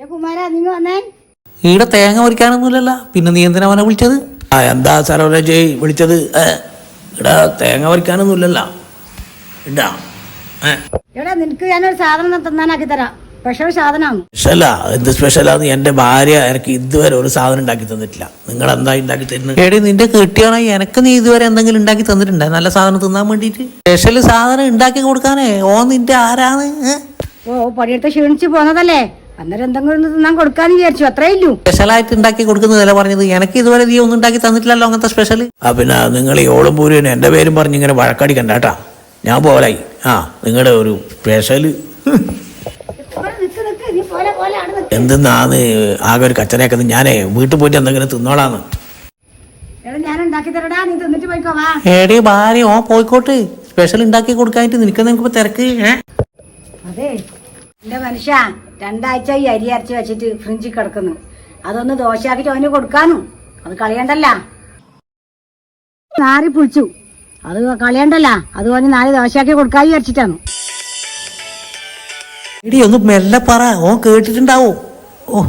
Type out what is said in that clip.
കുമാരാ നിങ്ങൾ വന്നേ. ഈടെ തേങ്ങ പറിക്കാനൊന്നുമില്ലല്ലോ, പിന്നെ നീ എന്തിനാ അവനെ വിളിച്ചത്? എന്താ സരോജി വിളിച്ചത്? ഇവിടെ തേങ്ങ പറിക്കാനൊന്നുമില്ലല്ലോ. ഇണ്ടാ എടാ നിനക്ക് ഞാനൊരു സാധനം തന്നാനാക്കി തരാം. സ്പെഷ്യൽ സാധനമാണ്. സ്പെഷ്യലാ? എന്ത് സ്പെഷ്യലാന്ന്? എൻ്റെ ഭാര്യ എനിക്ക് ഇതുവരെ ഒരു സാധനം ഉണ്ടാക്കി തന്നിട്ടില്ല. നിങ്ങൾ എന്താ ഉണ്ടാക്കി തരുന്നത്? എടി നിന്റെ കെട്ടിയാണോ എനക്ക് നീ ഇതുവരെ എന്തെങ്കിലും ഉണ്ടാക്കി തന്നിട്ടുണ്ടേ നല്ല സാധനം തിന്നാൻ വേണ്ടിയിട്ട്? സ്പെഷ്യൽ സാധനം ഉണ്ടാക്കി കൊടുക്കാനേ ഓ നിന്റെ ആരാണ്? ഓ പണിയെടുത്ത് ക്ഷീണിച്ച് പോന്നതല്ലേ, അന്നേരം എന്തെങ്കിലും തിന്നാൻ കൊടുക്കാന്ന് വിചാരിച്ചു, അത്രേ ഇല്ലു. സ്പെഷ്യലായിട്ട് ഉണ്ടാക്കി കൊടുക്കുന്നതല്ല പറഞ്ഞത്. എനിക്ക് ഇതുവരെ നീ ഒന്നും ഉണ്ടാക്കി തന്നിട്ടില്ലല്ലോ അങ്ങനത്തെ സ്പെഷ്യൽ. പിന്നെ നിങ്ങൾ ഈ ഓളും പൂരിനും എൻ്റെ പേരും പറഞ്ഞ് ഇങ്ങനെ വഴക്കടിക്കണ്ട കേട്ടാ. ഞാൻ പോലായി. നിങ്ങളുടെ ഒരു സ്പെഷ്യല് എന്തെന്നാന്ന് ആകെ ഒരു കച്ചറയാക്കുന്നത്. ഞാനേ വീട്ടിൽ പോയിട്ട് എന്തെങ്കിലും തിന്നോളാന്ന്. ഏടി ഭാര്യ ഓ പോയിക്കോട്ട്, സ്പെഷ്യൽ ഉണ്ടാക്കി കൊടുക്കാനായിട്ട് നിനക്ക് തിരക്ക്. അതെ എന്റെ മനുഷ്യ, 2 ആഴ്ച ഈ അരി അരച്ച് വെച്ചിട്ട് ഫ്രിഡ്ജിൽ കിടക്കുന്നു. അതൊന്ന് ദോശയാക്കിട്ട് അവന് കൊടുക്കാനും, അത് കളയണ്ടല്ല. നാറി പുളിച്ചു, അത് കളയണ്ടല്ല, അതുപോലെ 4 ദോശയാക്കി കൊടുക്കാൻ വിചാരിച്ചിട്ടാണ്. എടി ഒന്ന് മെല്ലെ പറ, ഓ കേട്ടിട്ടുണ്ടാവോ? ഓ